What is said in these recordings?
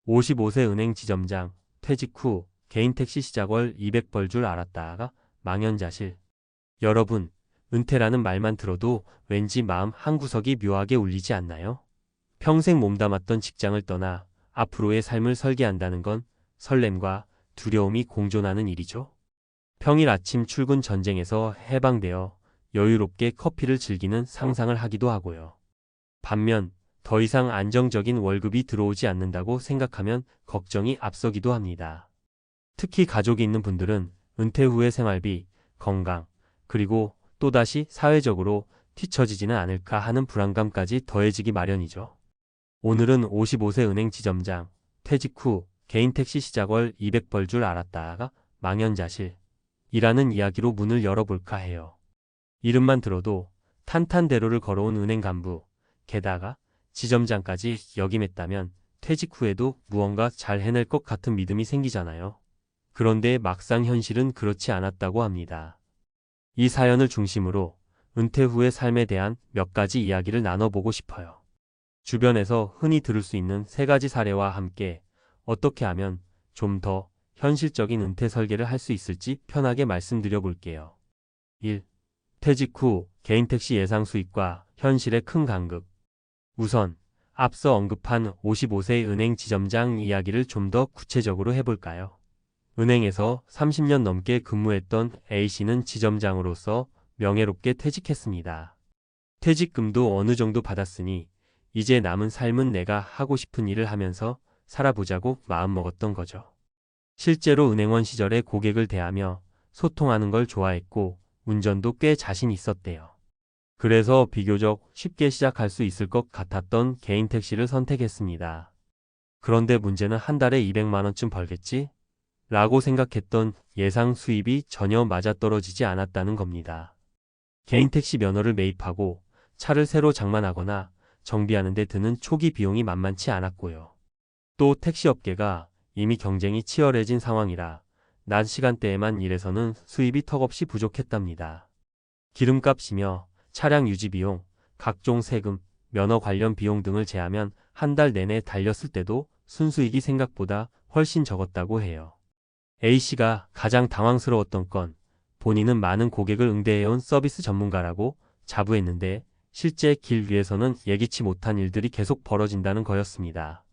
55세 은행 지점장, 퇴직 후 개인 택시 시작월 200 벌 줄 알았다가 망연자실. 여러분, 은퇴라는 말만 들어도 왠지 마음 한구석이 묘하게 울리지 않나요? 평생 몸담았던 직장을 떠나 앞으로의 삶을 설계한다는 건 설렘과 두려움이 공존하는 일이죠. 평일 아침 출근 전쟁에서 해방되어 여유롭게 커피를 즐기는 상상을 하기도 하고요. 반면 더 이상 안정적인 월급이 들어오지 않는다고 생각하면 걱정이 앞서기도 합니다. 특히 가족이 있는 분들은 은퇴 후의 생활비, 건강, 그리고 또다시 사회적으로 뒤처지지는 않을까 하는 불안감까지 더해지기 마련이죠. 오늘은 55세 은행 지점장, 퇴직 후 개인 택시 시작월 200 벌 줄 알았다가 망연자실. 이라는 이야기로 문을 열어볼까 해요. 이름만 들어도 탄탄대로를 걸어온 은행 간부, 게다가 지점장까지 역임했다면 퇴직 후에도 무언가 잘 해낼 것 같은 믿음이 생기잖아요. 그런데 막상 현실은 그렇지 않았다고 합니다. 이 사연을 중심으로 은퇴 후의 삶에 대한 몇 가지 이야기를 나눠보고 싶어요. 주변에서 흔히 들을 수 있는 3가지 사례와 함께 어떻게 하면 좀 더 현실적인 은퇴 설계를 할 수 있을지 편하게 말씀드려 볼게요. 1. 퇴직 후 개인 택시 예상 수입과 현실의 큰 간극. 우선 앞서 언급한 55세 은행 지점장 이야기를 좀 더 구체적으로 해볼까요? 은행에서 30년 넘게 근무했던 A씨는 지점장으로서 명예롭게 퇴직했습니다. 퇴직금도 어느 정도 받았으니 이제 남은 삶은 내가 하고 싶은 일을 하면서 살아보자고 마음먹었던 거죠. 실제로 은행원 시절에 고객을 대하며 소통하는 걸 좋아했고 운전도 꽤 자신 있었대요. 그래서 비교적 쉽게 시작할 수 있을 것 같았던 개인 택시를 선택했습니다. 그런데 문제는 한 달에 200만 원쯤 벌겠지? 라고 생각했던 예상 수입이 전혀 맞아떨어지지 않았다는 겁니다. 개인 택시 면허를 매입하고 차를 새로 장만하거나 정비하는 데 드는 초기 비용이 만만치 않았고요. 또 택시업계가 이미 경쟁이 치열해진 상황이라 낮 시간대에만 일해서는 수입이 턱없이 부족했답니다. 기름값이며 차량 유지비용, 각종 세금, 면허 관련 비용 등을 제하면 한 달 내내 달렸을 때도 순수익이 생각보다 훨씬 적었다고 해요. A씨가 가장 당황스러웠던 건 본인은 많은 고객을 응대해온 서비스 전문가라고 자부했는데 실제 길 위에서는 예기치 못한 일들이 계속 벌어진다는 거였습니다.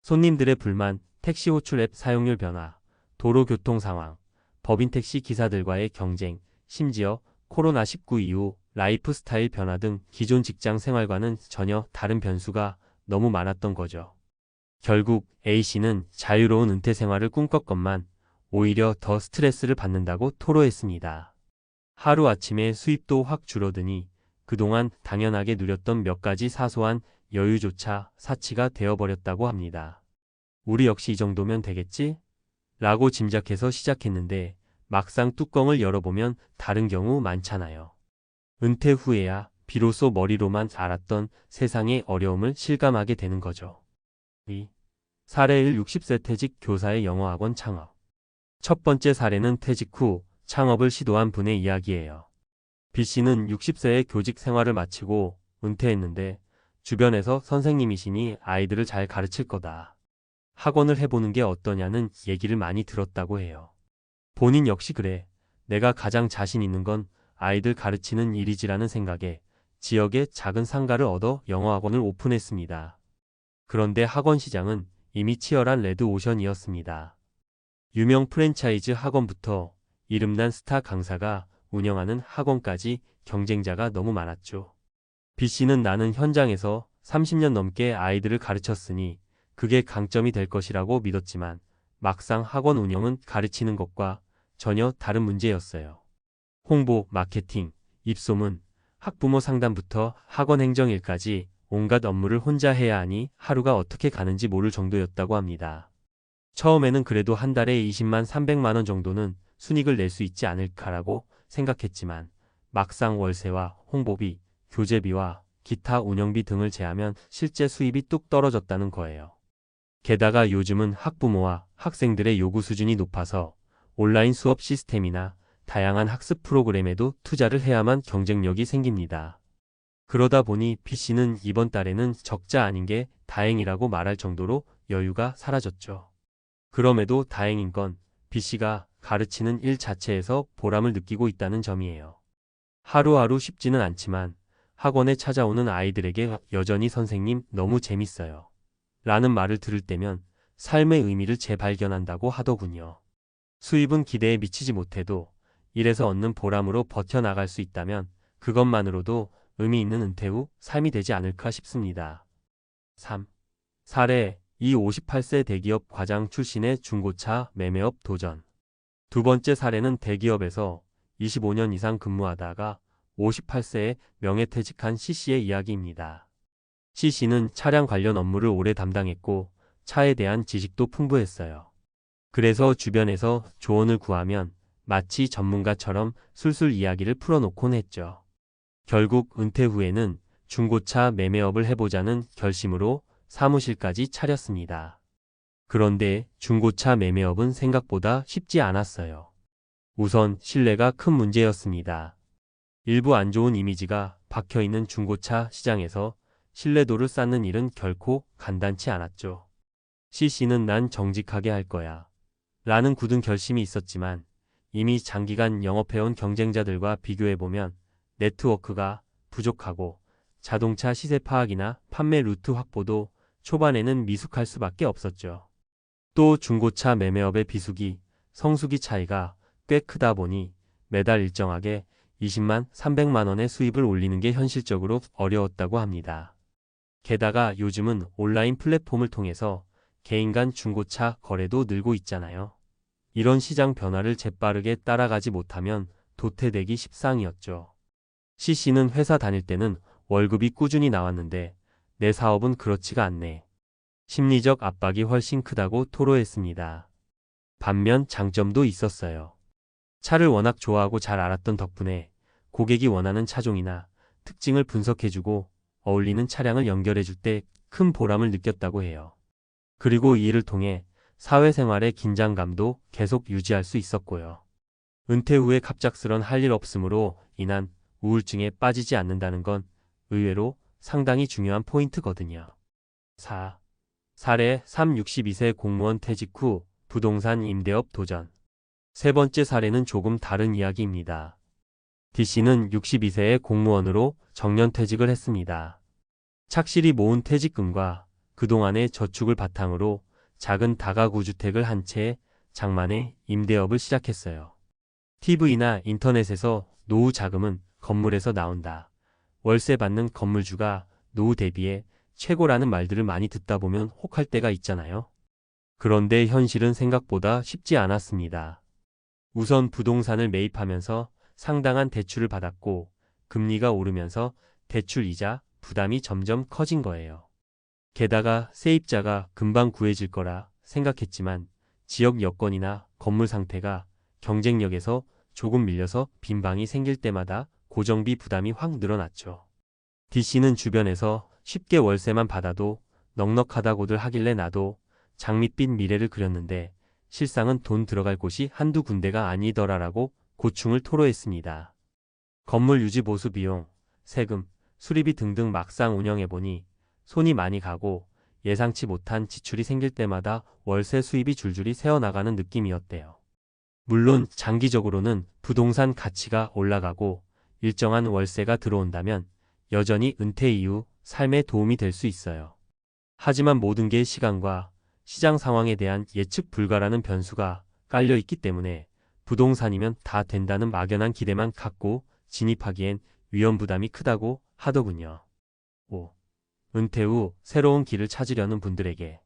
손님들의 불만, 택시 호출 앱 사용률 변화, 도로 교통 상황, 법인 택시 기사들과의 경쟁, 심지어 코로나19 이후 라이프 스타일 변화 등 기존 직장 생활과는 전혀 다른 변수가 너무 많았던 거죠. 결국 A씨는 자유로운 은퇴 생활을 꿈꿨건만 오히려 더 스트레스를 받는다고 토로했습니다. 하루아침에 수입도 확 줄어드니 그동안 당연하게 누렸던 몇 가지 사소한 여유조차 사치가 되어버렸다고 합니다. 우리 역시 이 정도면 되겠지? 라고 짐작해서 시작했는데 막상 뚜껑을 열어보면 다른 경우 많잖아요. 은퇴 후에야 비로소 머리로만 알았던 세상의 어려움을 실감하게 되는 거죠. 2. 사례 1. 60세 퇴직 교사의 영어학원 창업. 첫 번째 사례는 퇴직 후 창업을 시도한 분의 이야기예요. B씨는 60세에 교직 생활을 마치고 은퇴했는데 주변에서 선생님이시니 아이들을 잘 가르칠 거다. 학원을 해보는 게 어떠냐는 얘기를 많이 들었다고 해요. 본인 역시 그래. 내가 가장 자신 있는 건 아이들 가르치는 일이지라는 생각에 지역에 작은 상가를 얻어 영어학원을 오픈했습니다. 그런데 학원 시장은 이미 치열한 레드오션이었습니다. 유명 프랜차이즈 학원부터 이름난 스타 강사가 운영하는 학원까지 경쟁자가 너무 많았죠. B씨는 나는 현장에서 30년 넘게 아이들을 가르쳤으니 그게 강점이 될 것이라고 믿었지만 막상 학원 운영은 가르치는 것과 전혀 다른 문제였어요. 홍보, 마케팅, 입소문, 학부모 상담부터 학원 행정일까지 온갖 업무를 혼자 해야 하니 하루가 어떻게 가는지 모를 정도였다고 합니다. 처음에는 그래도 한 달에 20만 300만 원 정도는 순익을 낼 수 있지 않을까라고 생각했지만 막상 월세와 홍보비, 교재비와 기타 운영비 등을 제하면 실제 수입이 뚝 떨어졌다는 거예요. 게다가 요즘은 학부모와 학생들의 요구 수준이 높아서 온라인 수업 시스템이나 다양한 학습 프로그램에도 투자를 해야만 경쟁력이 생깁니다. 그러다 보니 B씨는 이번 달에는 적자 아닌 게 다행이라고 말할 정도로 여유가 사라졌죠. 그럼에도 다행인 건 B씨가 가르치는 일 자체에서 보람을 느끼고 있다는 점이에요. 하루하루 쉽지는 않지만 학원에 찾아오는 아이들에게 여전히 선생님 너무 재밌어요. 라는 말을 들을 때면 삶의 의미를 재발견한다고 하더군요. 수입은 기대에 미치지 못해도 일에서 얻는 보람으로 버텨나갈 수 있다면 그것만으로도 의미 있는 은퇴 후 삶이 되지 않을까 싶습니다. 3. 사례 58세 대기업 과장 출신의 중고차 매매업 도전. 두 번째 사례는 대기업에서 25년 이상 근무하다가 58세에 명예퇴직한 C씨의 이야기입니다. C씨는 차량 관련 업무를 오래 담당했고 차에 대한 지식도 풍부했어요. 그래서 주변에서 조언을 구하면 마치 전문가처럼 술술 이야기를 풀어놓곤 했죠. 결국 은퇴 후에는 중고차 매매업을 해보자는 결심으로 사무실까지 차렸습니다. 그런데 중고차 매매업은 생각보다 쉽지 않았어요. 우선 신뢰가 큰 문제였습니다. 일부 안 좋은 이미지가 박혀있는 중고차 시장에서 신뢰도를 쌓는 일은 결코 간단치 않았죠. C씨는 난 정직하게 할 거야. 라는 굳은 결심이 있었지만 이미 장기간 영업해온 경쟁자들과 비교해보면 네트워크가 부족하고 자동차 시세 파악이나 판매 루트 확보도 초반에는 미숙할 수밖에 없었죠. 또 중고차 매매업의 비수기, 성수기 차이가 꽤 크다 보니 매달 일정하게 20만, 300만 원의 수입을 올리는 게 현실적으로 어려웠다고 합니다. 게다가 요즘은 온라인 플랫폼을 통해서 개인 간 중고차 거래도 늘고 있잖아요. 이런 시장 변화를 재빠르게 따라가지 못하면 도태되기 십상이었죠. C씨는 회사 다닐 때는 월급이 꾸준히 나왔는데 내 사업은 그렇지가 않네. 심리적 압박이 훨씬 크다고 토로했습니다. 반면 장점도 있었어요. 차를 워낙 좋아하고 잘 알았던 덕분에 고객이 원하는 차종이나 특징을 분석해주고 어울리는 차량을 연결해줄 때 큰 보람을 느꼈다고 해요. 그리고 이 일을 통해 사회생활의 긴장감도 계속 유지할 수 있었고요. 은퇴 후에 갑작스런 할 일 없음으로 인한 우울증에 빠지지 않는다는 건 의외로 상당히 중요한 포인트거든요. 4. 사례 3. 62세 공무원 퇴직 후 부동산 임대업 도전. 세 번째 사례는 조금 다른 이야기입니다. D씨는 62세의 공무원으로 정년퇴직을 했습니다. 착실히 모은 퇴직금과 그동안의 저축을 바탕으로 작은 다가구 주택을 한 채 장만해 임대업을 시작했어요. TV나 인터넷에서 노후 자금은 건물에서 나온다. 월세 받는 건물주가 노후 대비에 최고라는 말들을 많이 듣다 보면 혹할 때가 있잖아요. 그런데 현실은 생각보다 쉽지 않았습니다. 우선 부동산을 매입하면서 상당한 대출을 받았고 금리가 오르면서 대출 이자 부담이 점점 커진 거예요. 게다가 세입자가 금방 구해질 거라 생각했지만 지역 여건이나 건물 상태가 경쟁력에서 조금 밀려서 빈 방이 생길 때마다 고정비 부담이 확 늘어났죠. D씨는 주변에서 쉽게 월세만 받아도 넉넉하다고들 하길래 나도 장밋빛 미래를 그렸는데 실상은 돈 들어갈 곳이 한두 군데가 아니더라라고 고충을 토로했습니다. 건물 유지 보수 비용, 세금, 수리비 등등 막상 운영해보니 손이 많이 가고 예상치 못한 지출이 생길 때마다 월세 수입이 줄줄이 새어나가는 느낌이었대요. 물론 장기적으로는 부동산 가치가 올라가고 일정한 월세가 들어온다면 여전히 은퇴 이후 삶에 도움이 될 수 있어요. 하지만 모든 게 시간과 시장 상황에 대한 예측 불가라는 변수가 깔려 있기 때문에 부동산이면 다 된다는 막연한 기대만 갖고 진입하기엔 위험 부담이 크다고 하더군요. 5. 은퇴 후 새로운 길을 찾으려는 분들에게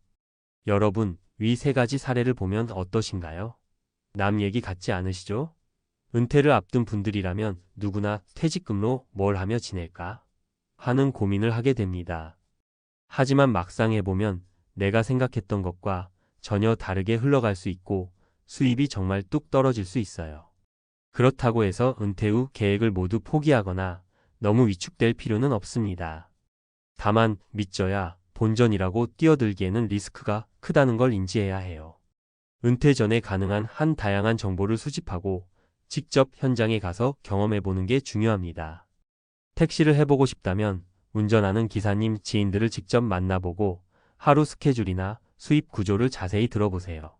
여러분, 위 세 가지 사례를 보면 어떠신가요? 남 얘기 같지 않으시죠? 은퇴를 앞둔 분들이라면 누구나 퇴직금로 뭘 하며 지낼까 하는 고민을 하게 됩니다. 하지만 막상 해보면 내가 생각했던 것과 전혀 다르게 흘러갈 수 있고 수입이 정말 뚝 떨어질 수 있어요. 그렇다고 해서 은퇴 후 계획을 모두 포기하거나 너무 위축될 필요는 없습니다. 다만 믿져야 본전이라고 뛰어들기에는 리스크가 크다는 걸 인지해야 해요. 은퇴 전에 가능한 한 다양한 정보를 수집하고 직접 현장에 가서 경험해보는 게 중요합니다. 택시를 해보고 싶다면 운전하는 기사님 지인들을 직접 만나보고 하루 스케줄이나 수입 구조를 자세히 들어보세요.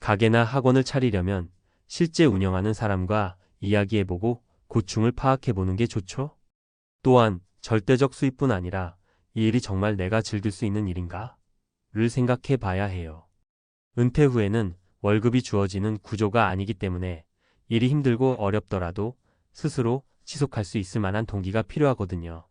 가게나 학원을 차리려면 실제 운영하는 사람과 이야기해보고 고충을 파악해보는 게 좋죠? 또한 절대적 수입뿐 아니라 이 일이 정말 내가 즐길 수 있는 일인가? 를 생각해 봐야 해요. 은퇴 후에는 월급이 주어지는 구조가 아니기 때문에 일이 힘들고 어렵더라도 스스로 지속할 수 있을 만한 동기가 필요하거든요.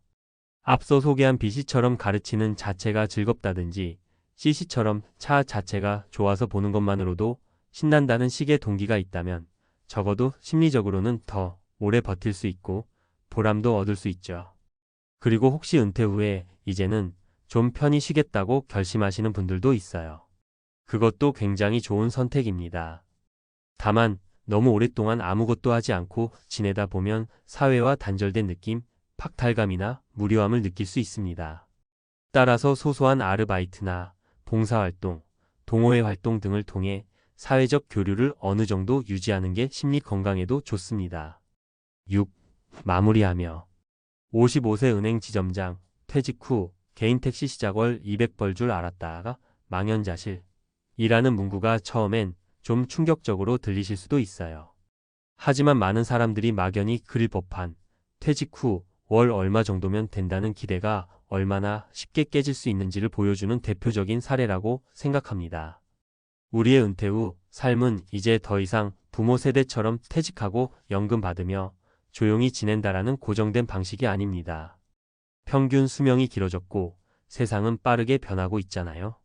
앞서 소개한 B씨처럼 가르치는 자체가 즐겁다든지 C씨처럼 차 자체가 좋아서 보는 것만으로도 신난다는 식의 동기가 있다면 적어도 심리적으로는 더 오래 버틸 수 있고 보람도 얻을 수 있죠. 그리고 혹시 은퇴 후에 이제는 좀 편히 쉬겠다고 결심하시는 분들도 있어요. 그것도 굉장히 좋은 선택입니다. 다만 너무 오랫동안 아무것도 하지 않고 지내다 보면 사회와 단절된 느낌, 박탈감이나 무료함을 느낄 수 있습니다. 따라서 소소한 아르바이트나 봉사활동, 동호회 활동 등을 통해 사회적 교류를 어느 정도 유지하는 게 심리 건강에도 좋습니다. 6. 마무리하며 55세 은행 지점장, 퇴직 후 개인 택시 시작월 200벌 줄 알았다가 망연자실 이라는 문구가 처음엔 좀 충격적으로 들리실 수도 있어요. 하지만 많은 사람들이 막연히 그릴 법한 퇴직 후 월 얼마 정도면 된다는 기대가 얼마나 쉽게 깨질 수 있는지를 보여주는 대표적인 사례라고 생각합니다. 우리의 은퇴 후 삶은 이제 더 이상 부모 세대처럼 퇴직하고 연금 받으며 조용히 지낸다라는 고정된 방식이 아닙니다. 평균 수명이 길어졌고 세상은 빠르게 변하고 있잖아요.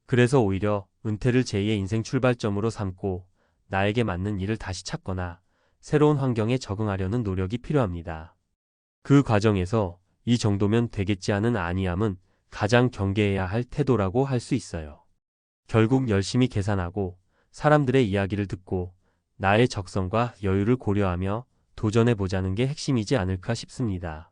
그래서 오히려 은퇴를 제2의 인생 출발점으로 삼고 나에게 맞는 일을 다시 찾거나 새로운 환경에 적응하려는 노력이 필요합니다. 그 과정에서 이 정도면 되겠지 하는 안이함은 가장 경계해야 할 태도라고 할 수 있어요. 결국 열심히 계산하고 사람들의 이야기를 듣고 나의 적성과 여유를 고려하며 도전해보자는 게 핵심이지 않을까 싶습니다.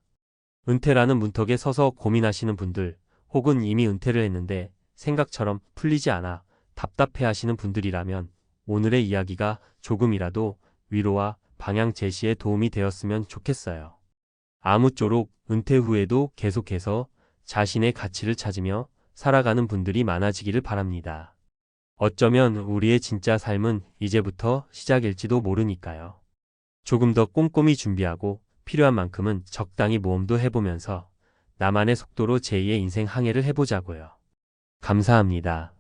은퇴라는 문턱에 서서 고민하시는 분들, 혹은 이미 은퇴를 했는데 생각처럼 풀리지 않아 답답해하시는 분들이라면 오늘의 이야기가 조금이라도 위로와 방향 제시에 도움이 되었으면 좋겠어요. 아무쪼록 은퇴 후에도 계속해서 자신의 가치를 찾으며 살아가는 분들이 많아지기를 바랍니다. 어쩌면 우리의 진짜 삶은 이제부터 시작일지도 모르니까요. 조금 더 꼼꼼히 준비하고 필요한 만큼은 적당히 모험도 해보면서 나만의 속도로 제2의 인생 항해를 해보자고요. 감사합니다.